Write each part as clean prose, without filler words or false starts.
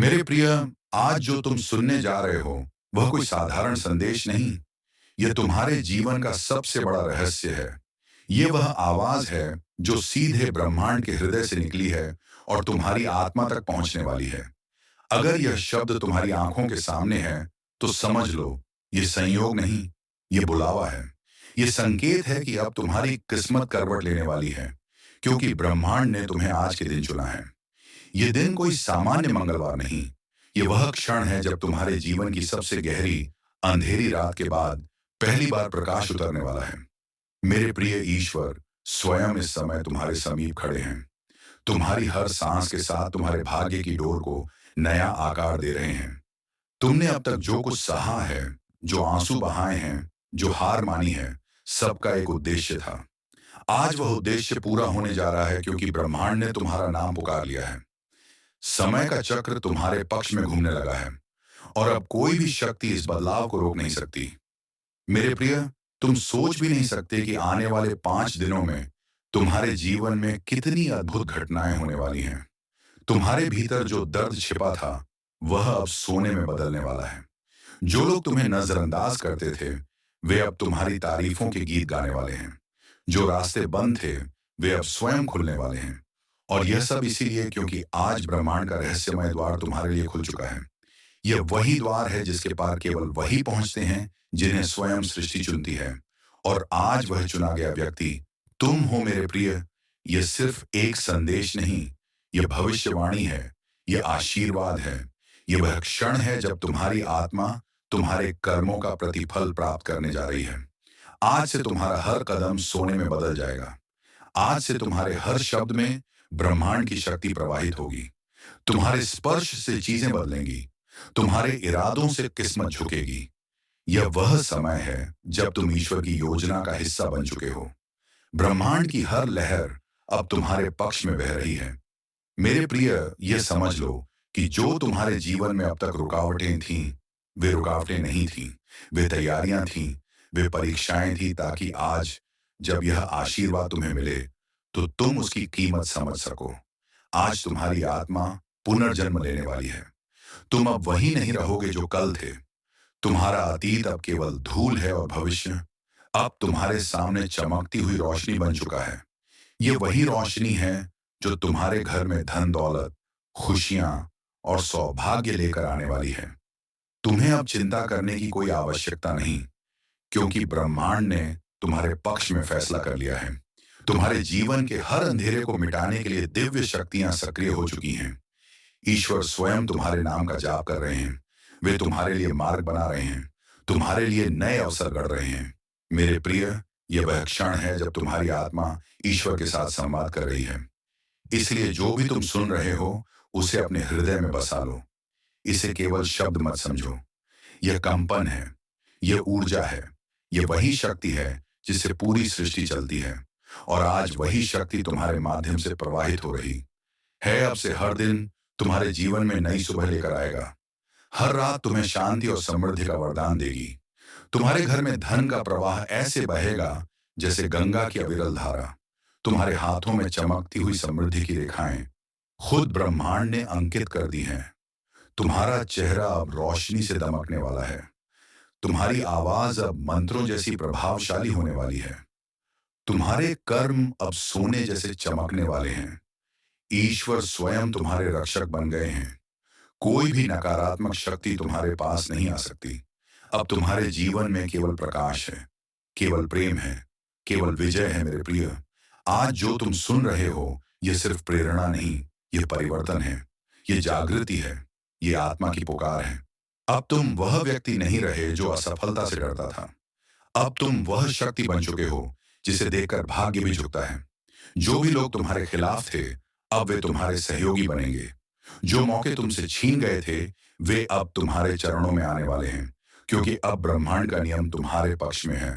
मेरे प्रिय, आज जो तुम सुनने जा रहे हो वह कोई साधारण संदेश नहीं। यह तुम्हारे जीवन का सबसे बड़ा रहस्य है। ये वह आवाज है जो सीधे ब्रह्मांड के हृदय से निकली है और तुम्हारी आत्मा तक पहुंचने वाली है। अगर यह शब्द तुम्हारी आंखों के सामने है तो समझ लो, ये संयोग नहीं, ये बुलावा है। ये संकेत है कि अब तुम्हारी किस्मत करवट लेने वाली है, क्योंकि ब्रह्मांड ने तुम्हें आज के दिन चुना है। ये दिन कोई सामान्य मंगलवार नहीं। ये वह क्षण है जब तुम्हारे जीवन की सबसे गहरी अंधेरी रात के बाद पहली बार प्रकाश उतरने वाला है। मेरे प्रिय, ईश्वर स्वयं इस समय तुम्हारे समीप खड़े हैं। तुम्हारी हर सांस के साथ तुम्हारे भाग्य की डोर को नया आकार दे रहे हैं। तुमने अब तक जो कुछ सहा है, जो आंसू बहाए हैं, जो हार मानी है, सबका एक उद्देश्य था। आज वह उद्देश्य पूरा होने जा रहा है, क्योंकि ब्रह्मांड ने तुम्हारा नाम पुकार लिया है। समय का चक्र तुम्हारे पक्ष में घूमने लगा है और अब कोई भी शक्ति इस बदलाव को रोक नहीं सकती। मेरे प्रिय, तुम सोच भी नहीं सकते कि आने वाले 5 दिनों में तुम्हारे जीवन में कितनी अद्भुत घटनाएं होने वाली हैं। तुम्हारे भीतर जो दर्द छिपा था वह अब सोने में बदलने वाला है। जो लोग तुम्हें नजरअंदाज करते थे वे अब तुम्हारी तारीफों के गीत गाने वाले हैं। जो रास्ते बंद थे वे अब स्वयं खुलने वाले हैं। और यह सब इसीलिए क्योंकि आज ब्रह्मांड का रहस्यमय द्वार तुम्हारे लिए खुल चुका है। यह वही द्वार है जिसके पार केवल वही पहुंचते हैं जिन्हें स्वयं सृष्टि चुनती है। और आज वह चुना गया व्यक्ति तुम हो मेरे प्रिय। यह सिर्फ एक संदेश नहीं, यह भविष्यवाणी है, यह आशीर्वाद है। यह वह क्षण है जब तुम्हारी आत्मा तुम्हारे कर्मों का प्रतिफल प्राप्त करने जा रही है। आज से तुम्हारा हर कदम सोने में बदल जाएगा। आज से तुम्हारे हर शब्द में ब्रह्मांड की शक्ति प्रवाहित होगी। तुम्हारे स्पर्श से चीजें बदलेंगी। तुम्हारे इरादों से किस्मत झुकेगी। यह वह समय है जब तुम ईश्वर की योजना का हिस्सा बन चुके हो। ब्रह्मांड की हर लहर अब तुम्हारे पक्ष में बह रही है। मेरे प्रिय, यह समझ लो कि जो तुम्हारे जीवन में अब तक रुकावटें थीं, वे रुकावटें नहीं थीं, वे तैयारियां थीं, वे परीक्षाएं थीं, ताकि आज जब यह आशीर्वाद तुम्हें मिले तो तुम उसकी कीमत समझ सको। आज तुम्हारी आत्मा पुनर्जन्म लेने वाली है। तुम अब वही नहीं रहोगे जो कल थे। तुम्हारा अतीत अब केवल धूल है और भविष्य अब तुम्हारे सामने चमकती हुई रोशनी बन चुका है। ये वही रोशनी है जो तुम्हारे घर में धन दौलत, खुशियां और सौभाग्य लेकर आने वाली है। तुम्हें अब चिंता करने की कोई आवश्यकता नहीं, क्योंकि ब्रह्मांड ने तुम्हारे पक्ष में फैसला कर लिया है। तुम्हारे जीवन के हर अंधेरे को मिटाने के लिए दिव्य शक्तियां सक्रिय हो चुकी हैं। ईश्वर स्वयं तुम्हारे नाम का जाप कर रहे हैं। वे तुम्हारे लिए मार्ग बना रहे हैं, तुम्हारे लिए नए अवसर गढ़ रहे हैं। मेरे प्रिय, यह वह क्षण है जब तुम्हारी आत्मा ईश्वर के साथ संवाद कर रही है। इसलिए जो भी तुम सुन रहे हो उसे अपने हृदय में बसा लो। इसे केवल शब्द मत समझो। यह कंपन है, यह ऊर्जा है, यह वही शक्ति है जिससे पूरी सृष्टि चलती है। और आज वही शक्ति तुम्हारे माध्यम से प्रवाहित हो रही है। अब से हर दिन तुम्हारे जीवन में नई सुबह लेकर आएगा। हर रात तुम्हें शांति और समृद्धि का वरदान देगी। तुम्हारे घर में धन का प्रवाह ऐसे बहेगा जैसे गंगा की अविरल धारा। तुम्हारे हाथों में चमकती हुई समृद्धि की रेखाएं खुद ब्रह्मांड ने अंकित कर दी हैं। तुम्हारा चेहरा अब रोशनी से दमकने वाला है। तुम्हारी आवाज अब मंत्रों जैसी प्रभावशाली होने वाली है। तुम्हारे कर्म अब सोने जैसे चमकने वाले हैं। ईश्वर स्वयं तुम्हारे रक्षक बन गए हैं। कोई भी नकारात्मक शक्ति तुम्हारे पास नहीं आ सकती। अब तुम्हारे जीवन में केवल प्रकाश है, केवल प्रेम है, केवल विजय है। मेरे प्रिय, आज जो तुम सुन रहे हो यह सिर्फ प्रेरणा नहीं, यह परिवर्तन है, यह जागृति है, यह आत्मा की पुकार है। अब तुम वह व्यक्ति नहीं रहे जो असफलता से डरता था। अब तुम वह शक्ति बन चुके हो जिसे देखकर भाग्य भी झुकता है। जो भी लोग तुम्हारे खिलाफ थे अब वे तुम्हारे सहयोगी बनेंगे। जो मौके तुमसे छीन गए थे वे अब तुम्हारे चरणों में आने वाले हैं, क्योंकि अब ब्रह्मांड का नियम तुम्हारे पक्ष में है।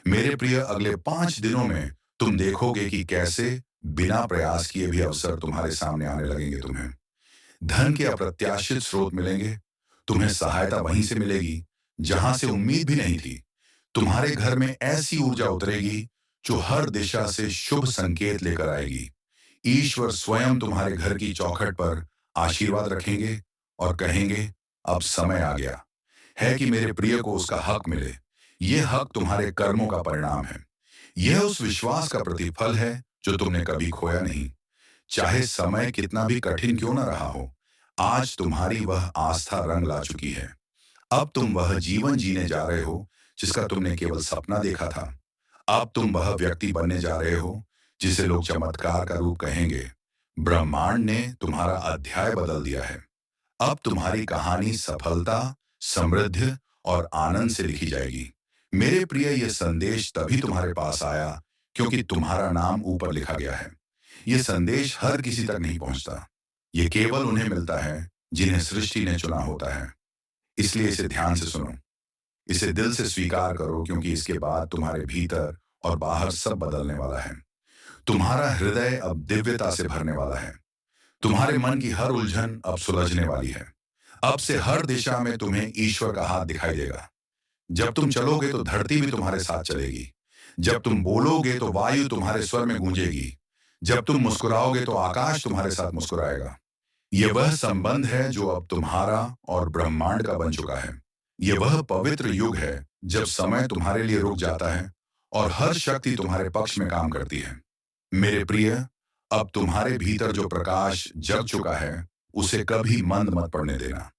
मेरे प्रिय, अगले 5 दिनों में तुम देखोगे कि कैसे बिना प्रयास किए भी अवसर तुम्हारे सामने आने लगेंगे। तुम्हें धन के अप्रत्याशित स्रोत मिलेंगे। तुम्हें सहायता वहीं से मिलेगी जहां से उम्मीद भी नहीं थी। तुम्हारे घर में ऐसी ऊर्जा उतरेगी जो हर दिशा से शुभ संकेत लेकर आएगी। ईश्वर स्वयं तुम्हारे घर की चौखट पर आशीर्वाद रखेंगे और कहेंगे, अब समय आ गया है कि मेरे प्रिय को उसका हक मिले। यह हक तुम्हारे कर्मों का परिणाम है। यह उस विश्वास का प्रतिफल है जो तुमने कभी खोया नहीं। चाहे समय कितना भी कठिन क्यों न रहा हो, आज तुम्हारी वह आस्था रंग ला चुकी है। अब तुम वह जीवन जीने जा रहे हो जिसका तुमने केवल सपना देखा था। अब तुम वह व्यक्ति बनने जा रहे हो जिसे लोग चमत्कार का रूप कहेंगे। ब्रह्मांड ने तुम्हारा अध्याय बदल दिया है। अब तुम्हारी कहानी सफलता, समृद्धि और आनंद से लिखी जाएगी। मेरे प्रिय, यह संदेश तभी तुम्हारे पास आया क्योंकि तुम्हारा नाम ऊपर लिखा गया है। यह संदेश हर किसी तक नहीं पहुंचता। यह केवल उन्हें मिलता है जिन्हें सृष्टि ने चुना होता है। इसलिए इसे ध्यान से सुनो, इसे दिल से स्वीकार करो, क्योंकि इसके बाद तुम्हारे भीतर और बाहर सब बदलने वाला है। तुम्हारा हृदय अब दिव्यता से भरने वाला है। तुम्हारे मन की हर उलझन अब सुलझने वाली है। अब से हर दिशा में तुम्हें ईश्वर का हाथ दिखाई देगा। जब तुम चलोगे तो धरती भी तुम्हारे साथ चलेगी। जब तुम बोलोगे तो वायु तुम्हारे स्वर में गूंजेगी। जब तुम मुस्कुराओगे तो आकाश तुम्हारे साथ मुस्कुराएगा। यह वह संबंध है जो अब तुम्हारा और ब्रह्मांड का बन चुका है। यह वह पवित्र युग है जब समय तुम्हारे लिए रुक जाता है और हर शक्ति तुम्हारे पक्ष में काम करती है। मेरे प्रिय, अब तुम्हारे भीतर जो प्रकाश जग चुका है, उसे कभी मंद मत पड़ने देना।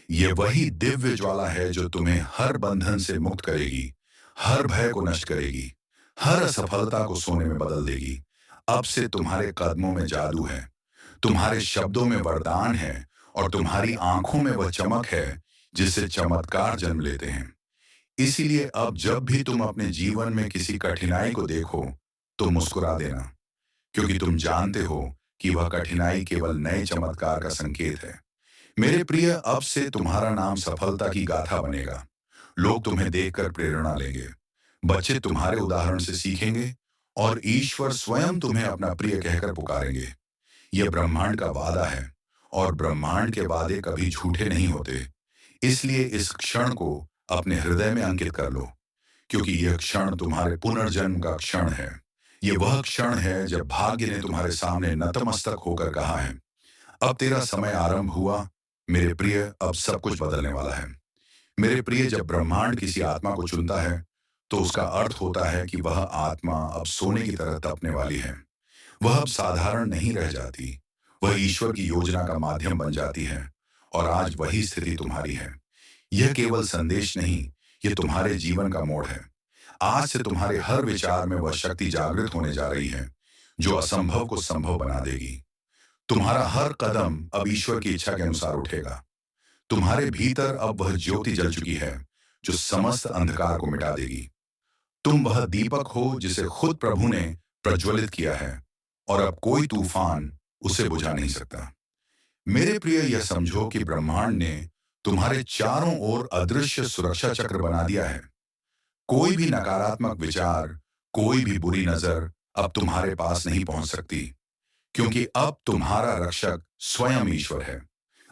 यह वही दिव्य ज्वाला है जो तुम्हें हर बंधन से मुक्त करेगी, हर भय को नष्ट करेगी, हर असफलता को सोने में बदल देगी। अब से तुम्हारे कदमों में जादू है, तुम्हारे शब्दों में वरदान है और तुम्हारी आंखों में वह चमक है जिससे चमत्कार जन्म लेते हैं। इसीलिए अब जब भी तुम अपने जीवन में किसी कठिनाई को देखो, तो मुस्कुरा देना, क्योंकि तुम जानते हो कि वह कठिनाई केवल नए चमत्कार का संकेत है। मेरे प्रिय, अब से तुम्हारा नाम सफलता की गाथा बनेगा। लोग तुम्हें देखकर प्रेरणा लेंगे, बच्चे तुम्हारे उदाहरण से सीखेंगे और ईश्वर स्वयं तुम्हें अपना प्रिय कहकर पुकारेंगे। यह ब्रह्मांड का वादा है और ब्रह्मांड के वादे कभी झूठे नहीं होते। इसलिए इस क्षण को अपने हृदय में अंकित कर लो, क्योंकि यह क्षण तुम्हारे पुनर्जन्म का क्षण है। यह वह क्षण है जब भाग्य ने तुम्हारे सामने नतमस्तक होकर कहा है, अब तेरा समय आरंभ हुआ। मेरे प्रिय, अब सब कुछ बदलने वाला है। मेरे प्रिय, जब ब्रह्मांड किसी आत्मा को चुनता है, तो उसका अर्थ होता है कि वह आत्मा अब सोने की तरह तपने वाली है। वह अब साधारण नहीं रह जाती, वह ईश्वर की योजना का माध्यम बन जाती है। और आज वही स्थिति तुम्हारी है। यह केवल संदेश नहीं, यह तुम्हारे जीवन का मोड़ है। आज से तुम्हारे हर विचार में वह शक्ति जागृत होने जा रही है जो असंभव को संभव बना देगी। तुम्हारा हर कदम अब ईश्वर की इच्छा के अनुसार उठेगा। तुम्हारे भीतर अब वह ज्योति जल चुकी है जो समस्त अंधकार को मिटा देगी। तुम वह दीपक हो जिसे खुद प्रभु ने प्रज्वलित किया है और अब कोई तूफान उसे बुझा नहीं सकता। मेरे प्रिय, यह समझो कि ब्रह्मांड ने तुम्हारे चारों ओर अदृश्य सुरक्षा चक्र बना दिया है। कोई भी नकारात्मक विचार, कोई भी बुरी नजर अब तुम्हारे पास नहीं पहुंच सकती, क्योंकि अब तुम्हारा रक्षक स्वयं ईश्वर है।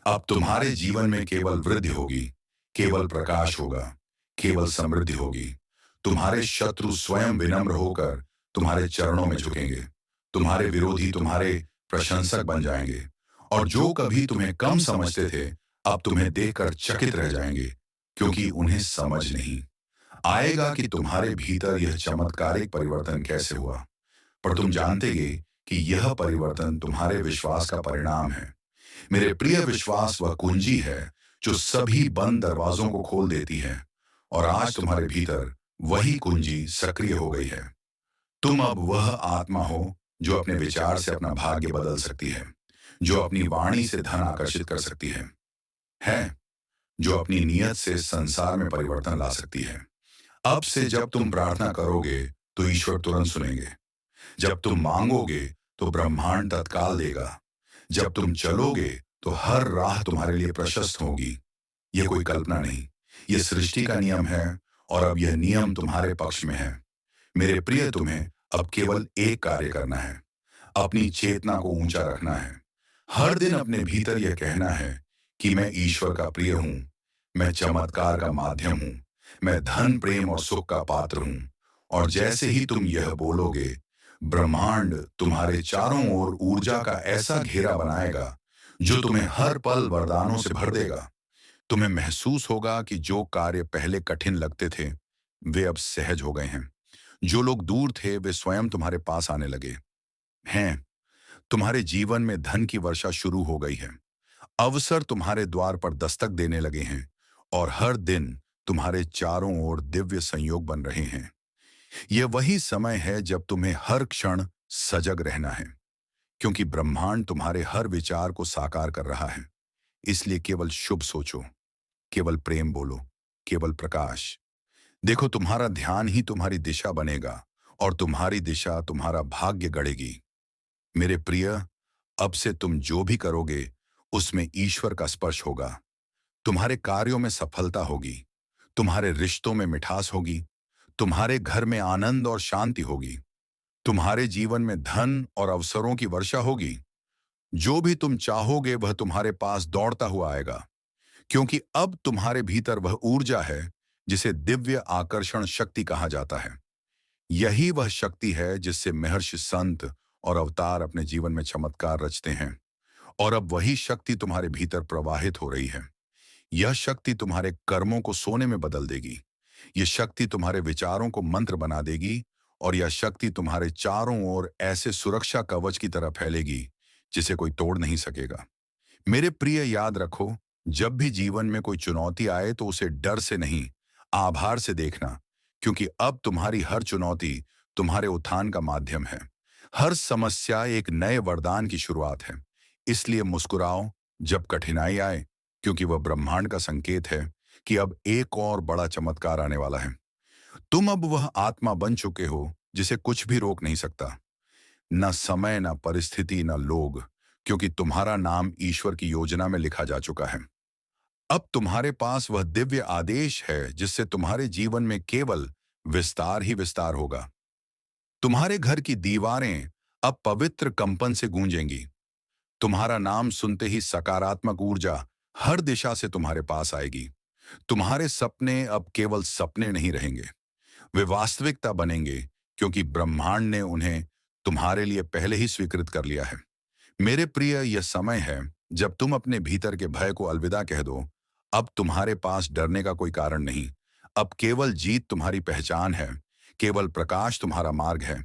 अब तुम्हारे जीवन में केवल वृद्धि होगी, केवल प्रकाश होगा, केवल समृद्धि होगी। तुम्हारे शत्रु स्वयं विनम्र होकर तुम्हारे चरणों में झुकेंगे। तुम्हारे विरोधी तुम्हारे प्रशंसक बन जाएंगे और जो कभी तुम्हें कम समझते थे, अब तुम्हें देखकर चकित रह जाएंगे, क्योंकि उन्हें समझ नहीं आएगा कि तुम्हारे भीतर यह चमत्कारिक परिवर्तन कैसे हुआ। पर तुम जानतेगे कि यह परिवर्तन तुम्हारे विश्वास का परिणाम है। मेरे प्रिय, विश्वास वह कुंजी है जो सभी बंद दरवाजों को खोल देती है और आज तुम्हारे भीतर वही कुंजी सक्रिय हो गई है। तुम अब वह आत्मा हो जो अपने विचार से अपना भाग्य बदल सकती है, जो अपनी वाणी से धन आकर्षित कर सकती है, जो अपनी नियत से संसार में परिवर्तन ला सकती है। अब से जब तुम प्रार्थना करोगे तो ईश्वर तुरंत सुनेंगे। जब तुम मांगोगे तो ब्रह्मांड तत्काल देगा। जब तुम चलोगे तो हर राह तुम्हारे लिए प्रशस्त होगी। यह कोई कल्पना नहीं, यह सृष्टि का नियम है और अब यह नियम तुम्हारे पक्ष में है। मेरे प्रिय, तुम्हें अब केवल एक कार्य करना है, अपनी चेतना को ऊंचा रखना है। हर दिन अपने भीतर यह कहना है कि मैं ईश्वर का प्रिय हूं, मैं चमत्कार का माध्यम हूं, मैं धन, प्रेम और सुख का पात्र हूं। और जैसे ही तुम यह बोलोगे, ब्रह्मांड तुम्हारे चारों ओर ऊर्जा का ऐसा घेरा बनाएगा जो तुम्हें हर पल वरदानों से भर देगा। तुम्हें महसूस होगा कि जो कार्य पहले कठिन लगते थे, वे अब सहज हो गए हैं। जो लोग दूर थे, वे स्वयं तुम्हारे पास आने लगे हैं। तुम्हारे जीवन में धन की वर्षा शुरू हो गई है। अवसर तुम्हारे द्वार पर दस्तक देने लगे हैं और हर दिन तुम्हारे चारों ओर दिव्य संयोग बन रहे हैं। यह वही समय है जब तुम्हें हर क्षण सजग रहना है, क्योंकि ब्रह्मांड तुम्हारे हर विचार को साकार कर रहा है। इसलिए केवल शुभ सोचो, केवल प्रेम बोलो, केवल प्रकाश। देखो, तुम्हारा ध्यान ही तुम्हारी दिशा बनेगा और तुम्हारी दिशा तुम्हारा भाग्य गढ़ेगी। मेरे प्रिय, अब से तुम जो भी करोगे, उसमें ईश्वर का स्पर्श होगा। तुम्हारे कार्यों में सफलता होगी, तुम्हारे रिश्तों में मिठास होगी, तुम्हारे घर में आनंद और शांति होगी, तुम्हारे जीवन में धन और अवसरों की वर्षा होगी। जो भी तुम चाहोगे वह तुम्हारे पास दौड़ता हुआ आएगा, क्योंकि अब तुम्हारे भीतर वह ऊर्जा है जिसे दिव्य आकर्षण शक्ति कहा जाता है। यही वह शक्ति है जिससे महर्षि संत और अवतार अपने जीवन में चमत्कार रचते हैं, और अब वही शक्ति तुम्हारे भीतर प्रवाहित हो रही है। यह शक्ति तुम्हारे कर्मों को सोने में बदल देगी। यह शक्ति तुम्हारे विचारों को मंत्र बना देगी, और यह शक्ति तुम्हारे चारों ओर ऐसे सुरक्षा कवच की तरह फैलेगी जिसे कोई तोड़ नहीं सकेगा। मेरे प्रिय, याद रखो, जब भी जीवन में कोई चुनौती आए तो उसे डर से नहीं, आभार से देखना, क्योंकि अब तुम्हारी हर चुनौती तुम्हारे उत्थान का माध्यम है। हर समस्या एक नए वरदान की शुरुआत है। इसलिए मुस्कुराओ जब कठिनाई आए, क्योंकि वह ब्रह्मांड का संकेत है कि अब एक और बड़ा चमत्कार आने वाला है। तुम अब वह आत्मा बन चुके हो जिसे कुछ भी रोक नहीं सकता, न समय, न परिस्थिति, न लोग, क्योंकि तुम्हारा नाम ईश्वर की योजना में लिखा जा चुका है। अब तुम्हारे पास वह दिव्य आदेश है जिससे तुम्हारे जीवन में केवल विस्तार ही विस्तार होगा। तुम्हारे घर की दीवारें अब पवित्र कंपन से गूंजेंगी। तुम्हारा नाम सुनते ही सकारात्मक ऊर्जा हर दिशा से तुम्हारे पास आएगी। तुम्हारे सपने अब केवल सपने नहीं रहेंगे, वे वास्तविकता बनेंगे, क्योंकि ब्रह्मांड ने उन्हें तुम्हारे लिए पहले ही स्वीकृत कर लिया है। मेरे प्रिय, यह समय है जब तुम अपने भीतर के भय को अलविदा कह दो। अब तुम्हारे पास डरने का कोई कारण नहीं। अब केवल जीत तुम्हारी पहचान है, केवल प्रकाश तुम्हारा मार्ग है।